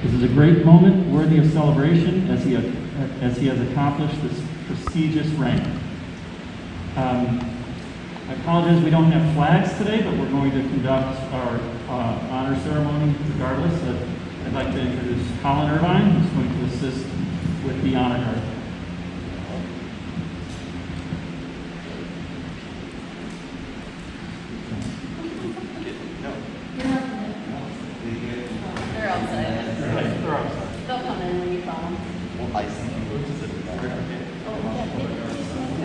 This is a great moment worthy of celebration as he has accomplished this prestigious rank. I apologize we don't have flags today, but we're going to conduct our honor ceremony regardless. I'd like to introduce Colin Irvine, who's going to assist with the honor guard. They're outside. They're outside. They'll come in when you call them. Well, I see you just sitting there.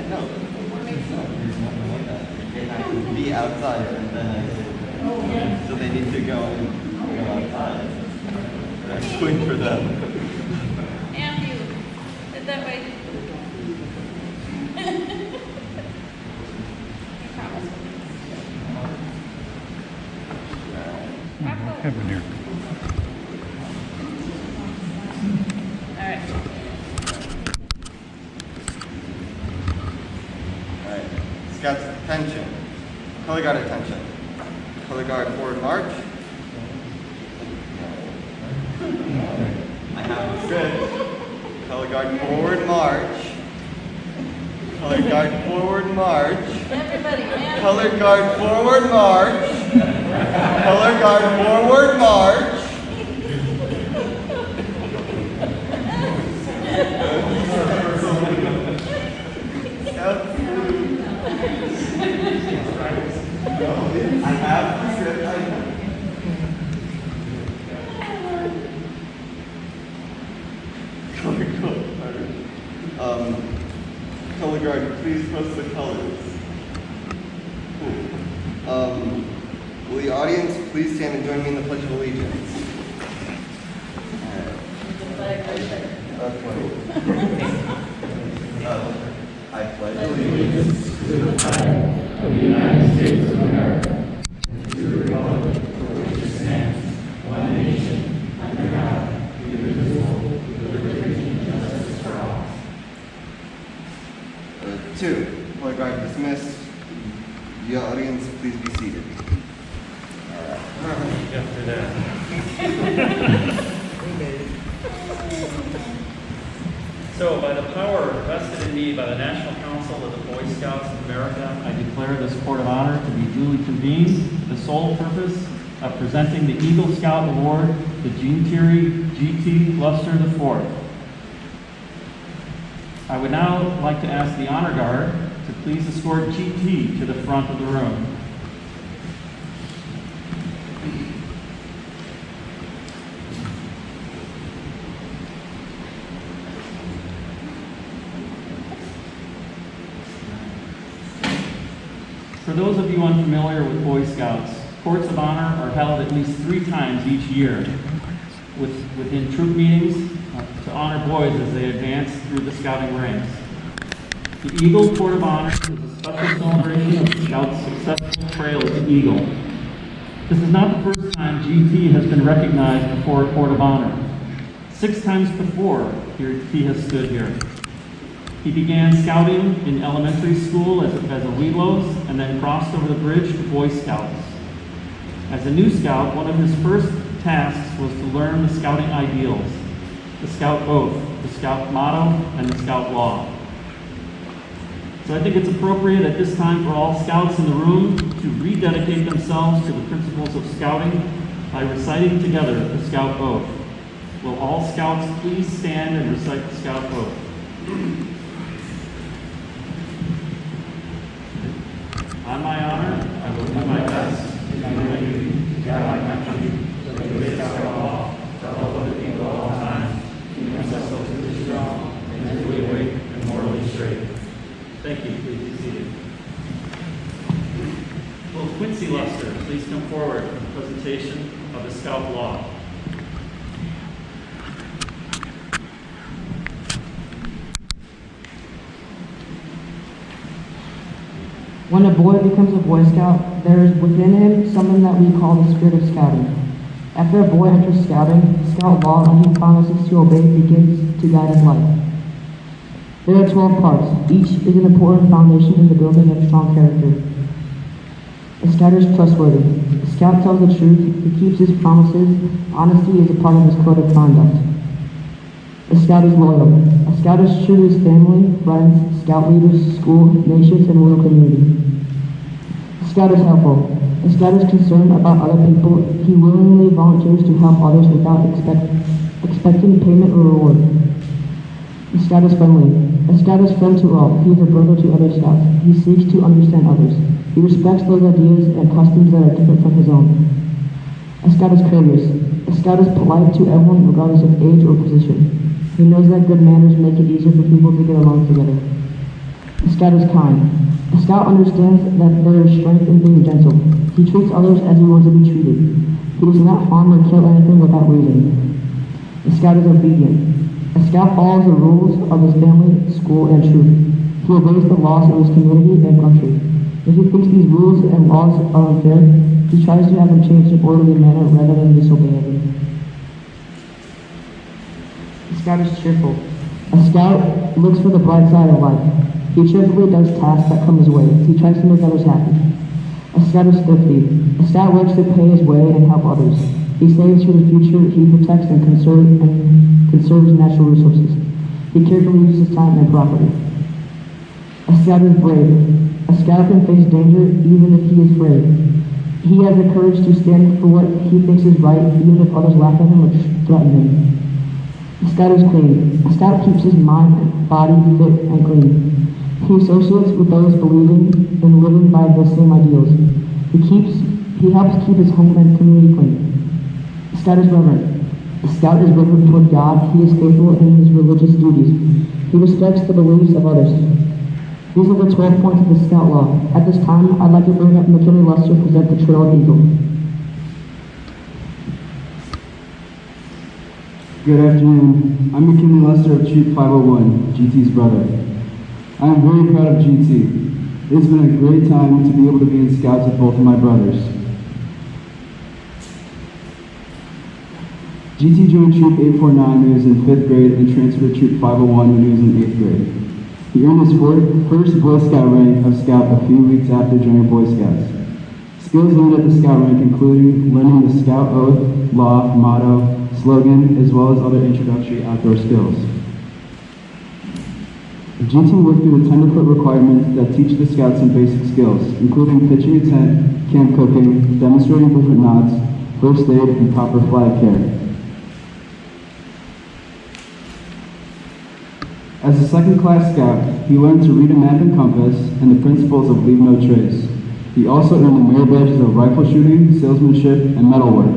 No. Be outside and then so they need to go outside. I'm waiting for them. And you. That way. I promise. Have one here. All right. All right. Scouts, attention. Color guard attention. Color guard forward march. I have good. Color guard forward march. Color guard forward march. Everybody, man. Color guard forward march. Color guard forward march. I have the script. Color guard, please post the colors. Cool. Will the audience please stand and join me in the Pledge of Allegiance? I pledge allegiance To the flag of the United States of America, and to the republic for which it stands, one nation, under God, indivisible, with liberty and justice for all. 2. Color guard dismissed. The audience, please be seated. After that. So, by the power vested in me by the National Council of the Boy Scouts of America, I declare this Court of Honor to be duly convened for the sole purpose of presenting the Eagle Scout Award to Gene Thierry G.T. Luster IV. I would now like to ask the Honor Guard to please escort G.T. to the front of the room. For those of you unfamiliar with Boy Scouts, courts of honor are held at least 3 times each year within troop meetings to honor boys as they advance through the scouting ranks. The Eagle Court of Honor is a special celebration of Scouts' successful trail to Eagle. This is not the first time GT has been recognized before a court of honor. 6 times before he has stood here. He began scouting in elementary school as a Welos and then crossed over the bridge to Boy Scouts. As a new scout, one of his first tasks was to learn the scouting ideals, the scout oath, the scout motto, and the scout law. So I think it's appropriate at this time for all scouts in the room to rededicate themselves to the principles of scouting by reciting together the scout oath. Will all scouts please stand and recite the scout oath? On my honor, I will do my best to do my duty to guard my country, to obey the scout law, to help other people at all times, keep myself physically strong, mentally awake, and morally straight. Thank you. Please be seated. Will Quincy Luster please come forward for the presentation of the scout law? When a boy becomes a Boy Scout, there is within him something that we call the spirit of scouting. After a boy enters scouting, the scout law that he promises to obey begins to guide his life. There are 12 parts. Each is an important foundation in the building of strong character. A scout is trustworthy. A Scout tells the truth, he keeps his promises, honesty is a part of his code of conduct. A Scout is loyal. A Scout is true to his family, friends, Scout leaders, school, nations, and loyal community. A Scout is helpful. A Scout is concerned about other people. He willingly volunteers to help others without expecting payment or reward. A Scout is friendly. A Scout is friend to all. He is a brother to other Scouts. He seeks to understand others. He respects those ideas and customs that are different from his own. A Scout is courteous. A Scout is polite to everyone regardless of age or position. He knows that good manners make it easier for people to get along together. A Scout is kind. A Scout understands that there is strength in being gentle. He treats others as he wants to be treated. He does not harm or kill anything without reason. A Scout is obedient. A Scout follows the rules of his family, school, and troop. He obeys the laws of his community and country. If he thinks these rules and laws are unfair, he tries to have them changed in an orderly manner rather than disobeying them. A Scout is cheerful. A Scout looks for the bright side of life. He cheerfully does tasks that come his way. He tries to make others happy. A Scout is thrifty. A Scout works to pay his way and help others. He saves for the future. He protects and conserves natural resources. He carefully uses his time and property. A Scout is brave. A Scout can face danger even if he is afraid. He has the courage to stand for what he thinks is right even if others laugh at him or threaten him. A Scout is clean. A Scout keeps his mind and body fit and clean. He associates with those believing and living by the same ideals. He helps keep his home and community clean. A Scout is reverent. A Scout is reverent toward God. He is faithful in his religious duties. He respects the beliefs of others. These are the 12 points of the Scout Law. At this time, I'd like to bring up McKinley Lester to present the Trail of Eagle. Good afternoon. I'm McKinley Lester of Troop 501, GT's brother. I am very proud of GT. It has been a great time to be able to be in Scouts with both of my brothers. GT joined Troop 849 when he was in 5th grade and transferred to Troop 501 when he was in 8th grade. He earned his first Boy Scout rank of Scout a few weeks after joining Boy Scouts. Skills learned at the Scout rank including learning the Scout Oath, Law, Motto, slogan, as well as other introductory outdoor skills. GT worked through the tenderfoot requirements that teach the Scouts some basic skills, including pitching a tent, camp cooking, demonstrating different knots, first aid, and proper flag care. As a second-class Scout, he learned to read a map and compass and the principles of leave no trace. He also earned the merit badges of rifle shooting, salesmanship, and metal work.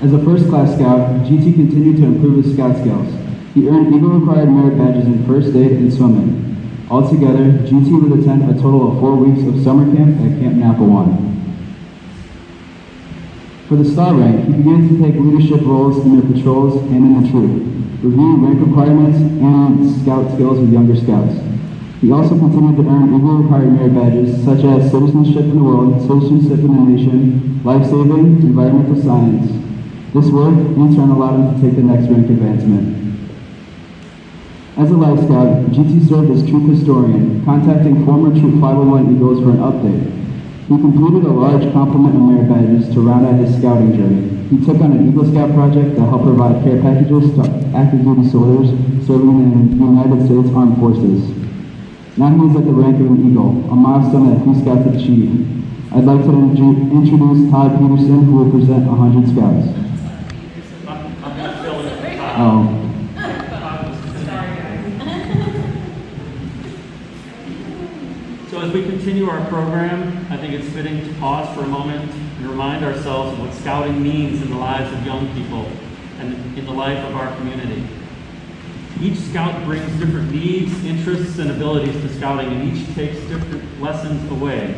As a first-class Scout, GT continued to improve his Scout skills. He earned Eagle-required merit badges in first aid and swimming. Altogether, GT would attend a total of 4 weeks of summer camp at Camp Napa 1. For the Star rank, he began to take leadership roles in their patrols and in the troop, reviewing rank requirements and Scout skills with younger Scouts. He also continued to earn Eagle-required merit badges such as citizenship in the world, citizenship in the nation, life-saving, environmental science. This work, in turn, allowed him to take the next rank advancement. As a Life Scout, GT served as troop historian, contacting former Troop 501 Eagles for an update. He completed a large complement of merit badges to round out his scouting journey. He took on an Eagle Scout project that helped provide care packages to active duty soldiers serving in the United States Armed Forces. Now he is at the rank of an Eagle, a milestone that few Scouts achieve. I'd like to introduce Todd Peterson, who will present 100 Scouts. Oh. So as we continue our program, I think it's fitting to pause for a moment and remind ourselves of what Scouting means in the lives of young people and in the life of our community. Each Scout brings different needs, interests, and abilities to Scouting, and each takes different lessons away.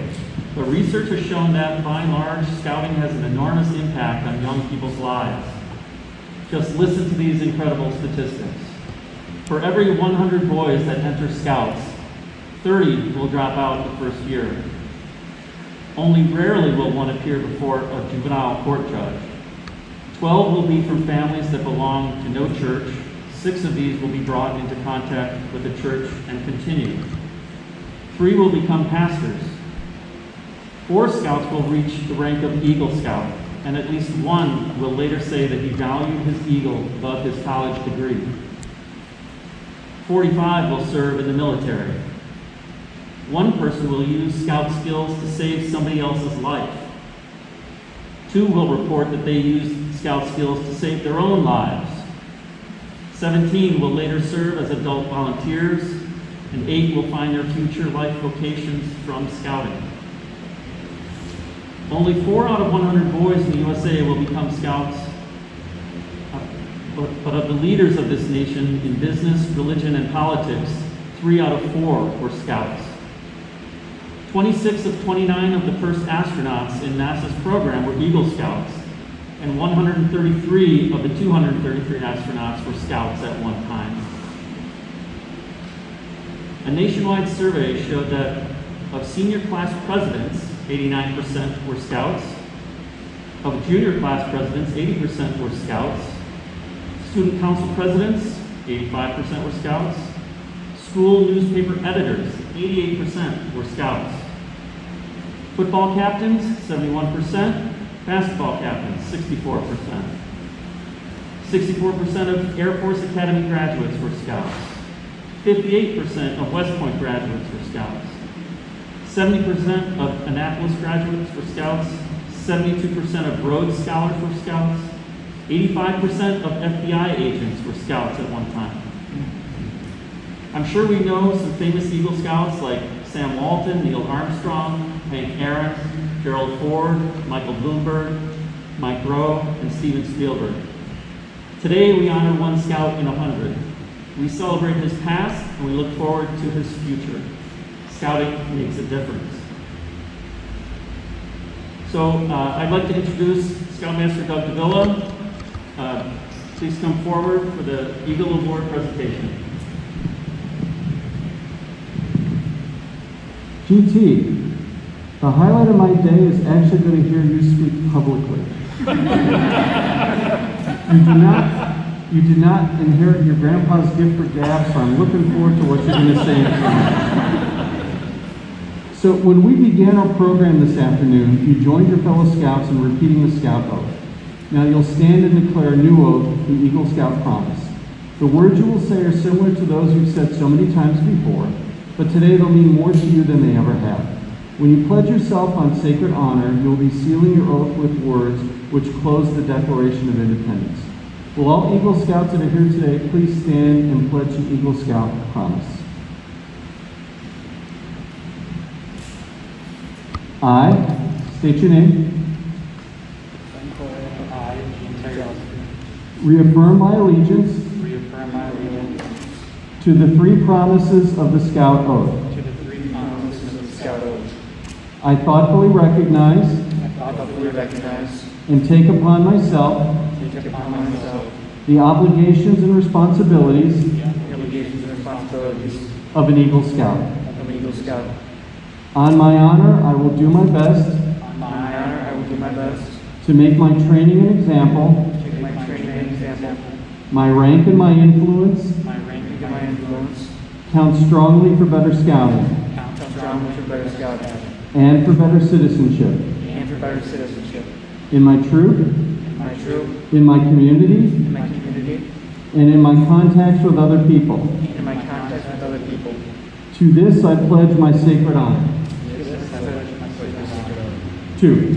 But research has shown that, by and large, Scouting has an enormous impact on young people's lives. Just listen to these incredible statistics. For every 100 boys that enter Scouts, 30 will drop out the first year. Only rarely will one appear before a juvenile court judge. 12 will be from families that belong to no church. 6 of these will be brought into contact with the church and continue. 3 will become pastors. 4 scouts will reach the rank of Eagle Scout, and at least 1 will later say that he valued his Eagle above his college degree. 45 will serve in the military. 1 person will use Scout skills to save somebody else's life. 2 will report that they used Scout skills to save their own lives. 17 will later serve as adult volunteers, and 8 will find their future life vocations from Scouting. Only 4 out of 100 boys in the USA will become Scouts, but of the leaders of this nation in business, religion, and politics, 3 out of 4 were Scouts. 26 of 29 of the first astronauts in NASA's program were Eagle Scouts, and 133 of the 233 astronauts were Scouts at one time. A nationwide survey showed that of senior class presidents, 89% were Scouts. Of junior class presidents, 80% were Scouts. Student council presidents, 85% were Scouts. School newspaper editors, 88% were Scouts. Football captains, 71%. Basketball captains, 64%. 64% of Air Force Academy graduates were Scouts. 58% of West Point graduates were Scouts. 70% of Annapolis graduates were Scouts. 72% of Rhodes Scholars were Scouts. 85% of FBI agents were Scouts at one time. I'm sure we know some famous Eagle Scouts like Sam Walton, Neil Armstrong, Hank Aaron, Gerald Ford, Michael Bloomberg, Mike Rowe, and Steven Spielberg. Today we honor one Scout in 100. We celebrate his past and we look forward to his future. Scouting makes a difference. So I'd like to introduce Scoutmaster Doug Davila. Please come forward for the Eagle Award presentation. GT, the highlight of my day is actually going to hear you speak publicly. You did not inherit your grandpa's gift for gab, so I'm looking forward to what you're going to say tonight. So when we began our program this afternoon, you joined your fellow Scouts in repeating the Scout Oath. Now you'll stand and declare a new oath, the Eagle Scout Promise. The words you will say are similar to those you've said so many times before, but today they'll mean more to you than they ever have. When you pledge yourself on sacred honor, you'll be sealing your oath with words which close the Declaration of Independence. Will all Eagle Scouts that are here today please stand and pledge the Eagle Scout Promise? I state your name. Reaffirm my allegiance to the 3 promises of the Scout Oath. I thoughtfully recognize and take upon myself the obligations and responsibilities of an Eagle Scout. On my honor, I will do my best to make my training an example, my rank and my influence count strongly for better scouting and for better citizenship. In my troop, in my community, and in my contacts with other people. To this I pledge my sacred honor. 2.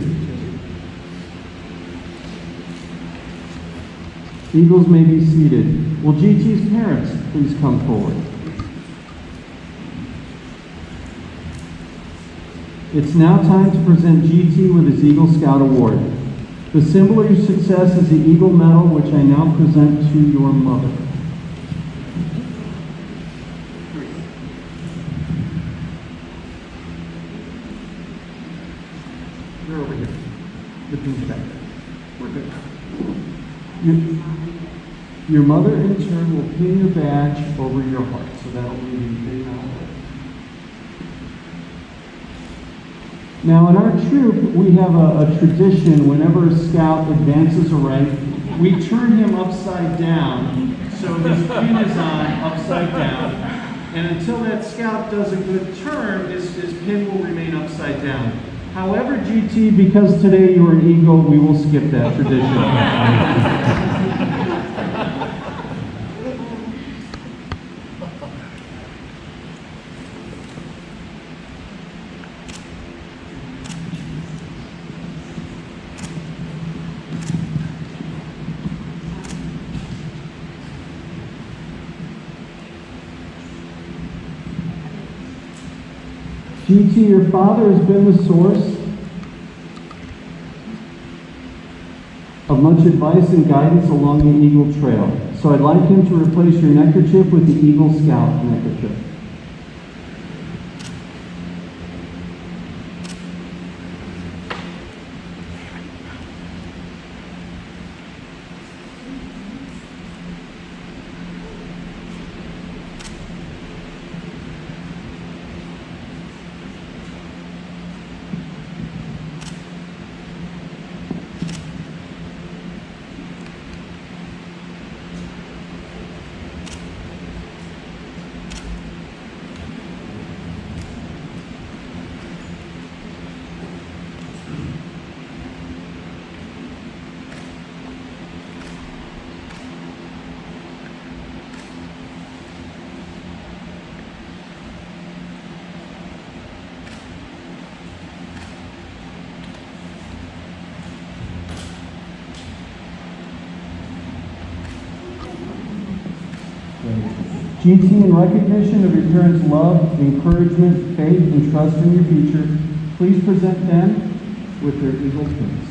Eagles may be seated. Will GT's parents please come forward? It's now time to present GT with his Eagle Scout Award. The symbol of your success is the Eagle Medal, which I now present to your mother. You're over here. The pin's back there. We're good. Your mother, in turn, will pin your badge over your heart, so that'll be the big honor. Now, in our troop, we have a tradition. Whenever a scout advances a rank, we turn him upside down, so his pin is on upside down. And until that scout does a good turn, his pin will remain upside down. However, GT, because today you're an Eagle, we will skip that tradition. GT, your father has been the source of much advice and guidance along the Eagle Trail. So I'd like him to replace your neckerchief with the Eagle Scout neckerchief. GT, in recognition of your parents' love, encouragement, faith, and trust in your future, please present them with their Eagle pins.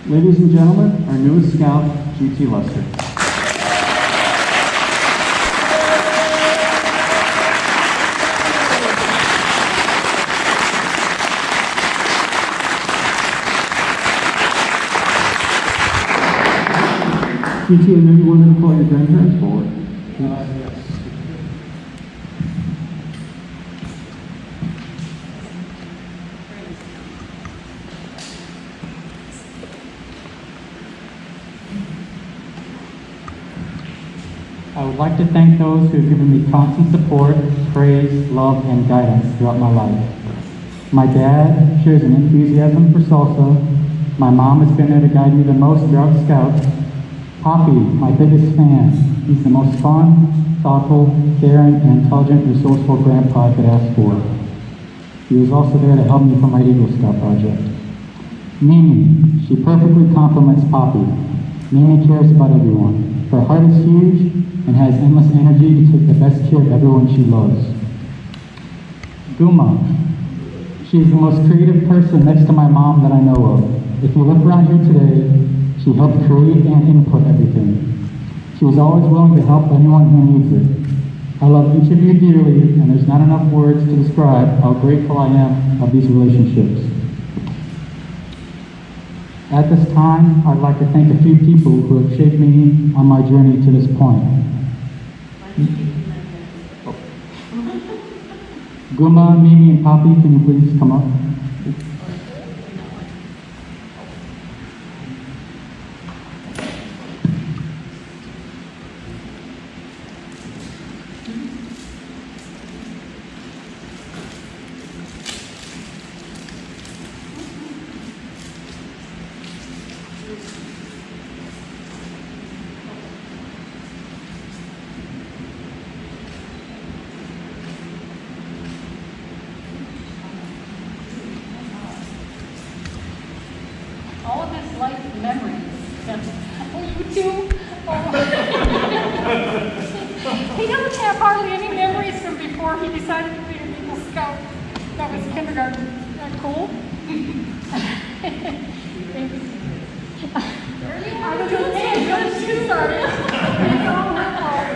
Ladies and gentlemen, our newest scout, GT Lester. GT, I know you wanted to call your grandparents forward. Yes. I would like to thank those who have given me constant support, praise, love, and guidance throughout my life. My dad shares an enthusiasm for salsa. My mom has been there to guide me the most throughout Scouts. Poppy, my biggest fan. He's the most fun, thoughtful, caring, and intelligent, resourceful grandpa I could ask for. He was also there to help me for my Eagle Scout project. Mimi, she perfectly complements Poppy. Mimi cares about everyone. Her heart is huge and has endless energy to take the best care of everyone she loves. Guma, she is the most creative person next to my mom that I know of. If you look around here today, she helped create and input everything. She was always willing to help anyone who needs it. I love each of you dearly, and there's not enough words to describe how grateful I am of these relationships. At this time, I'd like to thank a few people who have shaped me on my journey to this point. Guma, Mimi, and Poppy, can you please come up? He doesn't have hardly any memories from before he decided to be an Eagle Scout. That was kindergarten. Isn't that cool? I was going to say, those two started. It's all her fault.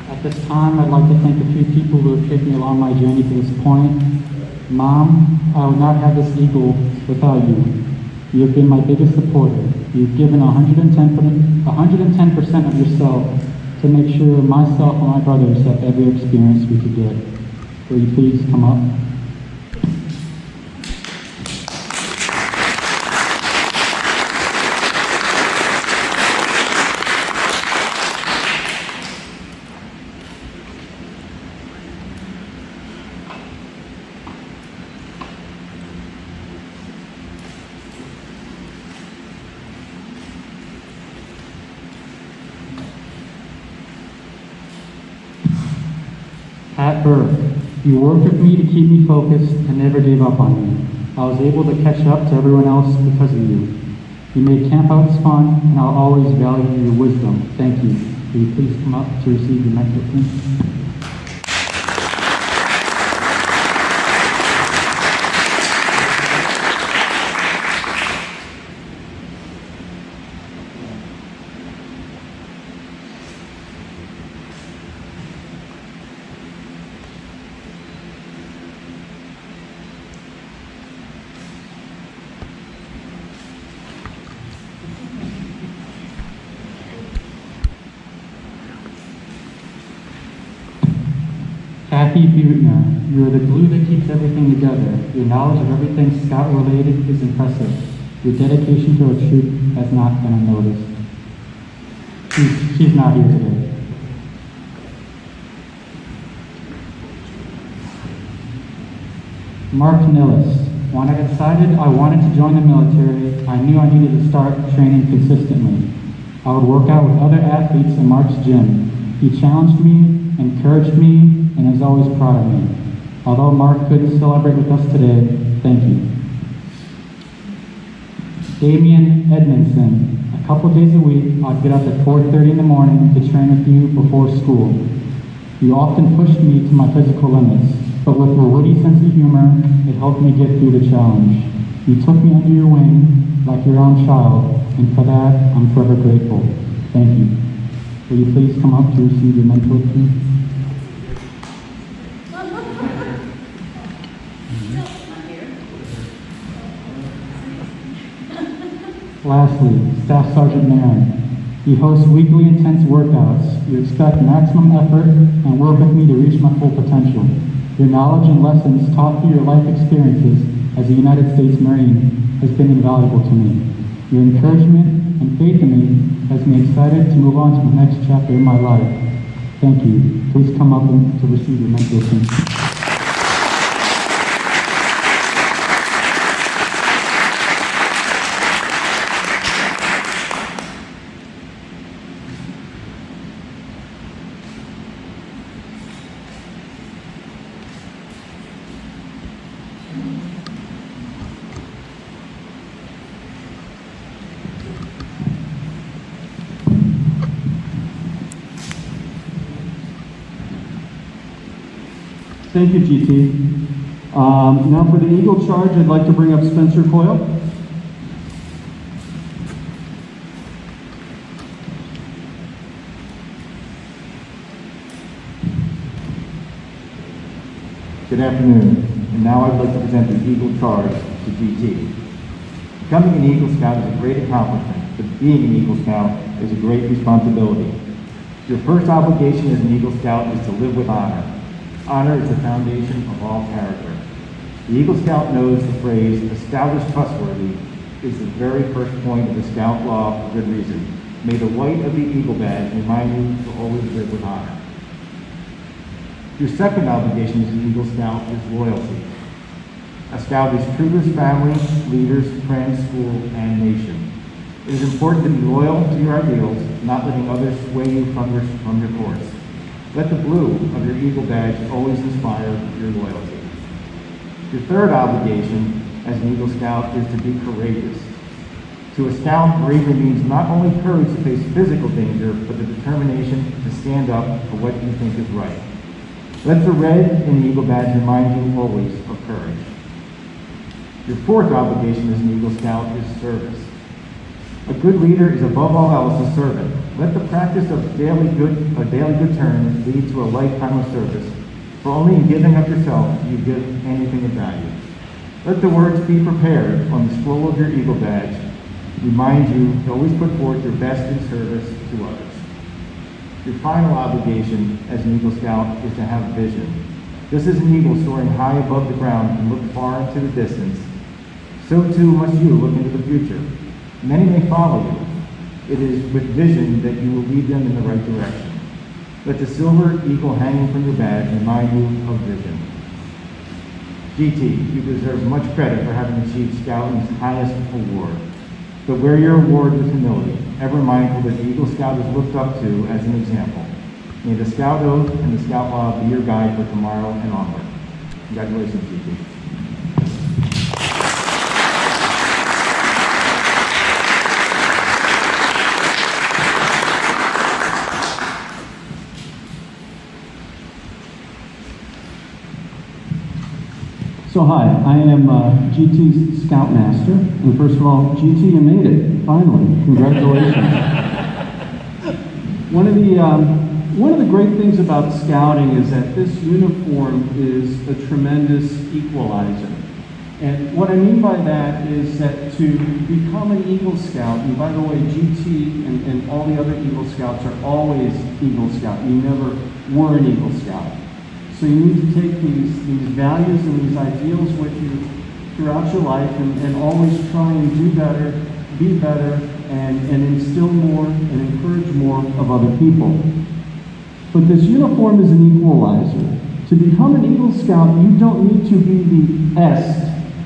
At this time, I'd like to thank a few people who have taken me along my journey to this point. Mom, I would not have this Eagle without you. You have been my biggest supporter. You've given 110% of yourself to make sure myself and my brothers have every experience we could get. Will you please come up? At birth, you worked with me to keep me focused and never gave up on me. I was able to catch up to everyone else because of you. You made campouts fun, and I'll always value your wisdom. Thank you. Will you please come up to receive your mentor, please? Kathy Buettner, you are the glue that keeps everything together. Your knowledge of everything Scout-related is impressive. Your dedication to our troop has not been unnoticed. She's not here today. Mark Nillis, when I decided I wanted to join the military, I knew I needed to start training consistently. I would work out with other athletes in Mark's gym. He challenged me, encouraged me, and is always proud of me. Although Mark couldn't celebrate with us today, thank you. Damian Edmondson, a couple days a week, I'd get up at 4:30 in the morning to train with you before school. You often pushed me to my physical limits, but with your witty sense of humor, it helped me get through the challenge. You took me under your wing like your own child, and for that, I'm forever grateful. Thank you. Will you please come up to receive your mentor, please? Lastly, Staff Sergeant Marin. You host weekly intense workouts. You expect maximum effort and work with me to reach my full potential. Your knowledge and lessons taught through your life experiences as a United States Marine has been invaluable to me. Your encouragement and faith in me has me excited to move on to the next chapter in my life. Thank you. Please come up to receive your mentorship. Thank you, GT. Now for the Eagle Charge, I'd like to bring up Spencer Coyle. Good afternoon, and now I'd like to present the Eagle Charge to GT. Becoming an Eagle Scout is a great accomplishment, but being an Eagle Scout is a great responsibility. Your first obligation as an Eagle Scout is to live with honor. Honor is the foundation of all character. The Eagle Scout knows the phrase, "a scout is trustworthy," is the very first point of the Scout law for good reason. May the white of the Eagle badge remind you to always live with honor. Your second obligation as an Eagle Scout is loyalty. A Scout is true to his family, leaders, friends, school, and nation. It is important to be loyal to your ideals, not letting others sway you from your course. Let the blue of your Eagle badge always inspire your loyalty. Your third obligation as an Eagle Scout is to be courageous. To a Scout, bravery means not only courage to face physical danger, but the determination to stand up for what you think is right. Let the red in the Eagle badge remind you always of courage. Your fourth obligation as an Eagle Scout is service. A good leader is above all else a servant. Let the practice of daily good turns lead to a lifetime of service, for only in giving up yourself do you give anything of value. Let the words "be prepared" on the scroll of your Eagle badge remind you to always put forth your best in service to others. Your final obligation as an Eagle Scout is to have vision. Just as an eagle soaring high above the ground can look far into the distance, so too must you look into the future. Many may follow you. It is with vision that you will lead them in the right direction. Let the silver eagle hanging from your badge remind you of vision. GT, you deserve much credit for having achieved Scouting's highest award. But wear your award with humility, ever mindful that the Eagle Scout is looked up to as an example. May the Scout Oath and the Scout Law be your guide for tomorrow and onward. Congratulations, GT. So hi, I am GT's Scoutmaster, and first of all, GT, you made it, finally, congratulations. One of the great things about Scouting is that this uniform is a tremendous equalizer. And what I mean by that is that to become an Eagle Scout, and by the way, GT and all the other Eagle Scouts are always Eagle Scout, you never were an Eagle Scout. So you need to take these values and these ideals with you throughout your life and always try and do better, be better, and instill more and encourage more of other people. But this uniform is an equalizer. To become an Eagle Scout, you don't need to be the best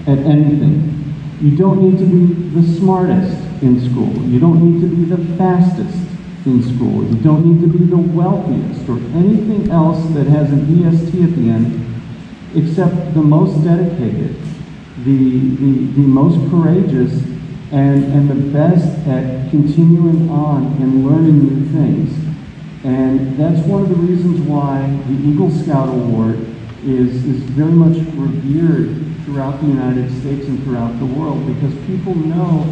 at anything. You don't need to be the smartest in school. You don't need to be the fastest in school. You don't need to be the wealthiest or anything else that has an EST at the end, except the most dedicated, the most courageous, and the best at continuing on and learning new things. And that's one of the reasons why the Eagle Scout Award is very much revered throughout the United States and throughout the world, because people know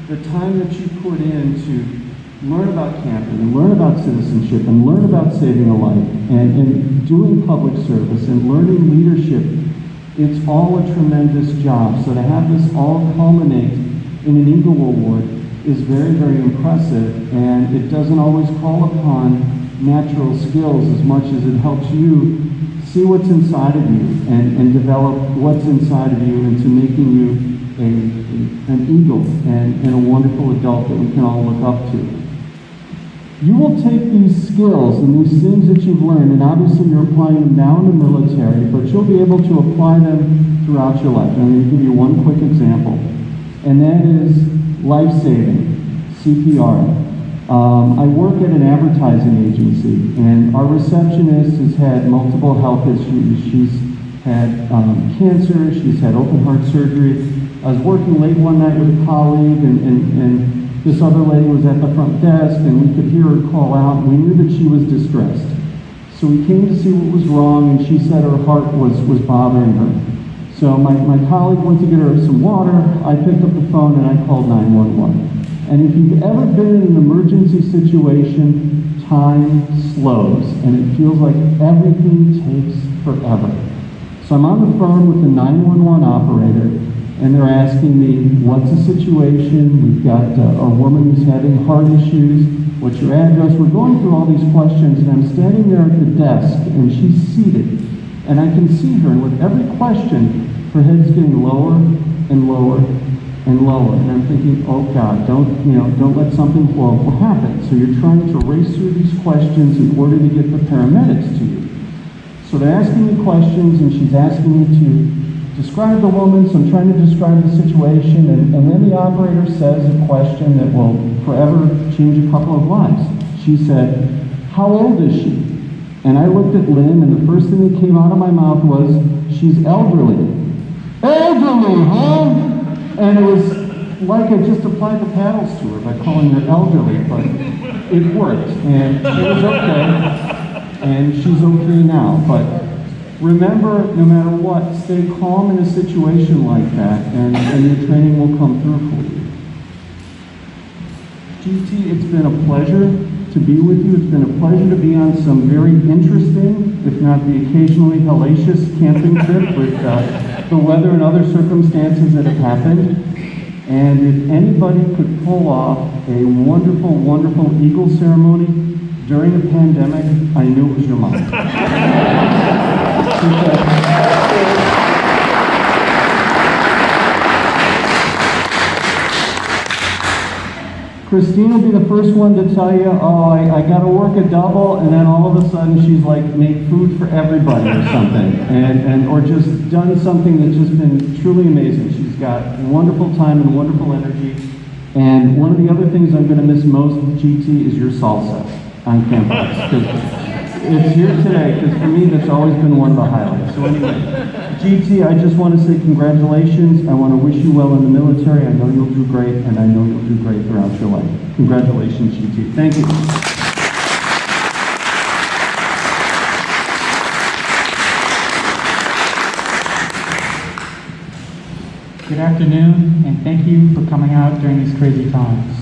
the time that you put in to learn about camping and learn about citizenship and learn about saving a life and doing public service and learning leadership. It's all a tremendous job. So to have this all culminate in an Eagle Award is very, very impressive, and it doesn't always call upon natural skills as much as it helps you see what's inside of you and develop what's inside of you into making you an eagle and a wonderful adult that we can all look up to. You will take these skills and these things that you've learned, and obviously you're applying them now in the military, but you'll be able to apply them throughout your life. And I'm going to give you one quick example, and that is life-saving, CPR. I work at an advertising agency, and our receptionist has had multiple health issues. She's had cancer, she's had open heart surgery. I was working late one night with a colleague, and this other lady was at the front desk, and we could hear her call out, and we knew that she was distressed. So we came to see what was wrong, and she said her heart was bothering her. So my colleague went to get her some water. I picked up the phone, and I called 911. And if you've ever been in an emergency situation, time slows, and it feels like everything takes forever. So I'm on the phone with the 911 operator, and they're asking me, what's the situation? We've got a woman who's having heart issues. What's your address? We're going through all these questions, and I'm standing there at the desk, and she's seated. And I can see her, and with every question, her head's getting lower and lower and lower. And I'm thinking, oh God, don't let something horrible happen. So you're trying to race through these questions in order to get the paramedics to you. So they're asking me questions, and she's asking me to describe the woman, so I'm trying to describe the situation, and then the operator says a question that will forever change a couple of lives. She said, "How old is she?" And I looked at Lynn, and the first thing that came out of my mouth was, "She's elderly." Elderly, huh? And it was like I just applied the paddles to her by calling her elderly, but it worked, and it was okay. And she's okay now. But remember, no matter what, stay calm in a situation like that, and your training will come through for you. GT, it's been a pleasure to be with you. It's been a pleasure to be on some very interesting, if not the occasionally hellacious camping trip with the weather and other circumstances that have happened. And if anybody could pull off a wonderful, wonderful Eagle ceremony during a pandemic, I knew it was your mom. Christine will be the first one to tell you, oh, I got to work a double, and then all of a sudden she's like made food for everybody or something, or just done something that's just been truly amazing. She's got wonderful time and wonderful energy. And one of the other things I'm going to miss most with GT is your salsa on campus. It's here today, because for me that's always been one of the highlights. So anyway, GT, I just want to say congratulations. I want to wish you well in the military. I know you'll do great, and I know you'll do great throughout your life. Congratulations, GT. Thank you. Good afternoon, and thank you for coming out during these crazy times.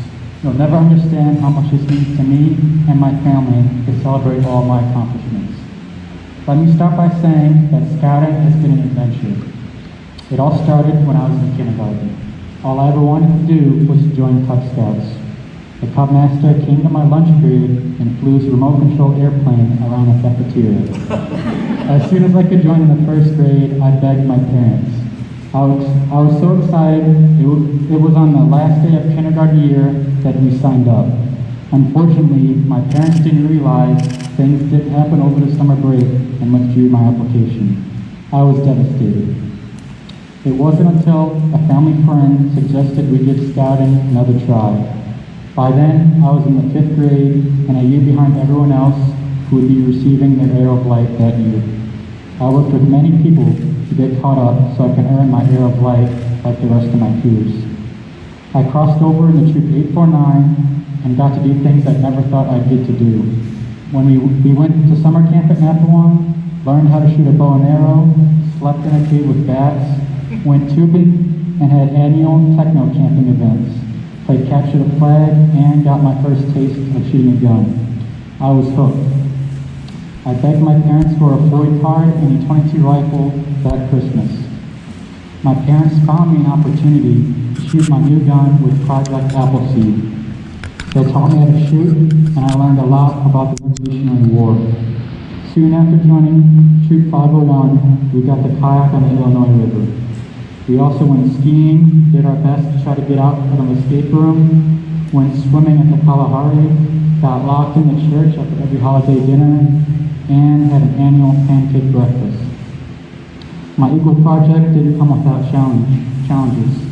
You'll never understand how much this means to me and my family to celebrate all my accomplishments. Let me start by saying that scouting has been an adventure. It all started when I was in kindergarten. All I ever wanted to do was to join Cub Scouts. The Cub Master came to my lunch period and flew his remote-controlled airplane around the cafeteria. As soon as I could join in the first grade, I begged my parents. I was so excited. It was on the last day of kindergarten year that we signed up. Unfortunately, my parents didn't realize things did happen over the summer break and withdrew my application. I was devastated. It wasn't until a family friend suggested we give scouting another try. By then, I was in the 5th grade and a year behind everyone else who would be receiving their Arrow of Light that year. I worked with many people to get caught up so I can earn my Arrow of Light like the rest of my peers. I crossed over into Troop 849 and got to do things I never thought I'd get to do. When we went to summer camp at Napawang, learned how to shoot a bow and arrow, slept in a cave with bats, went tubing, and had annual techno camping events, played capture the flag, and got my first taste of shooting a gun. I was hooked. I begged my parents for a Floyd card and a .22 rifle that Christmas. My parents found me an opportunity to shoot my new gun with Project Appleseed. They taught me how to shoot, and I learned a lot about the Revolutionary War. Soon after joining Troop 501, we got to kayak on the Illinois River. We also went skiing, did our best to try to get out of an escape room, went swimming at the Kalahari, got locked in the church after every holiday dinner, and had an annual pancake breakfast. My Eagle project didn't come without challenges.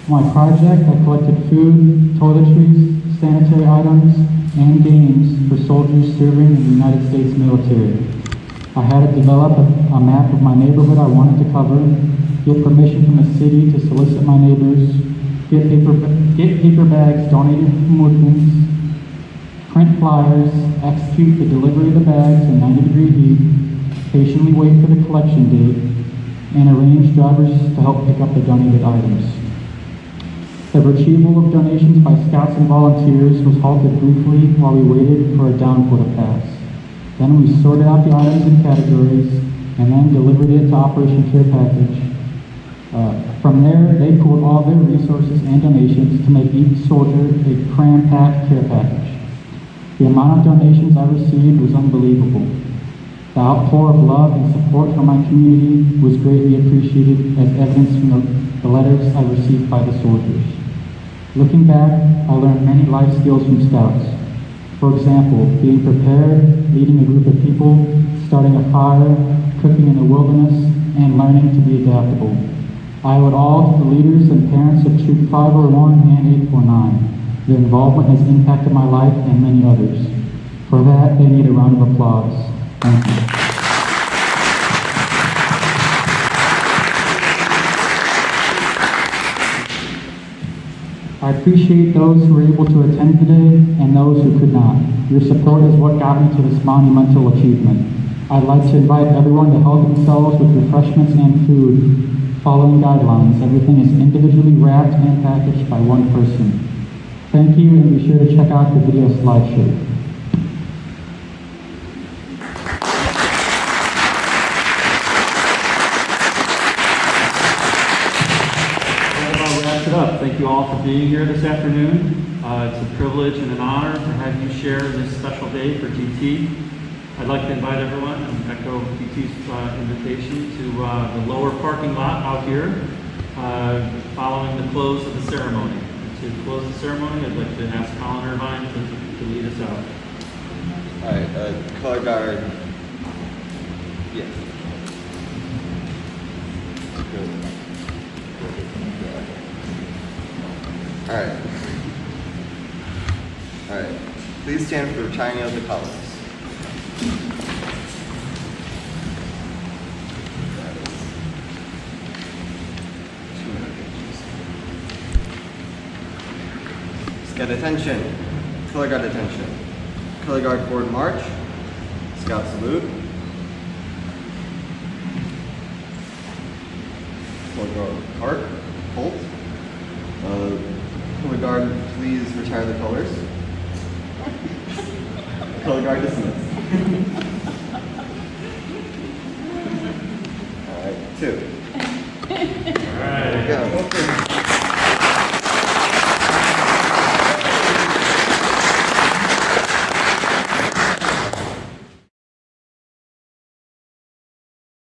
For my project, I collected food, toiletries, sanitary items, and games for soldiers serving in the United States military. I had to develop a map of my neighborhood I wanted to cover, get permission from the city to solicit my neighbors, get paper bags donated from Woodlands, print flyers, execute the delivery of the bags in 90-degree heat, patiently wait for the collection date, and arrange drivers to help pick up the donated items. The retrieval of donations by scouts and volunteers was halted briefly while we waited for a downpour to pass. Then we sorted out the items in categories and then delivered it to Operation Care Package. From there, they pooled all their resources and donations to make each soldier a cram-packed care package. The amount of donations I received was unbelievable. The outpour of love and support from my community was greatly appreciated, as evidenced from the letters I received by the soldiers. Looking back, I learned many life skills from scouts. For example, being prepared, leading a group of people, starting a fire, cooking in the wilderness, and learning to be adaptable. I owe it all to the leaders and parents of Troop 501 and 849. Their involvement has impacted my life and many others. For that, they need a round of applause. Thank you. I appreciate those who were able to attend today and those who could not. Your support is what got me to this monumental achievement. I'd like to invite everyone to help themselves with refreshments and food. Following guidelines, everything is individually wrapped and packaged by one person. Thank you, and be sure to check out the video slideshow. Wraps it up. Thank you all for being here this afternoon. It's a privilege and an honor to have you share this special day for TT. I'd like to invite everyone and echo TT's invitation to the lower parking lot out here following the close of the ceremony. To close the ceremony, I'd like to ask Colin Irvine to lead us out. All right, color guard. Yeah. Good. All right. All right. Please stand for retiring of the colors. Scout attention. Color guard attention. Color guard forward march. Scout salute. Color guard cart. Halt. Color guard, please retire the colors. Color guard dismiss. All right, 2. All right. There we go.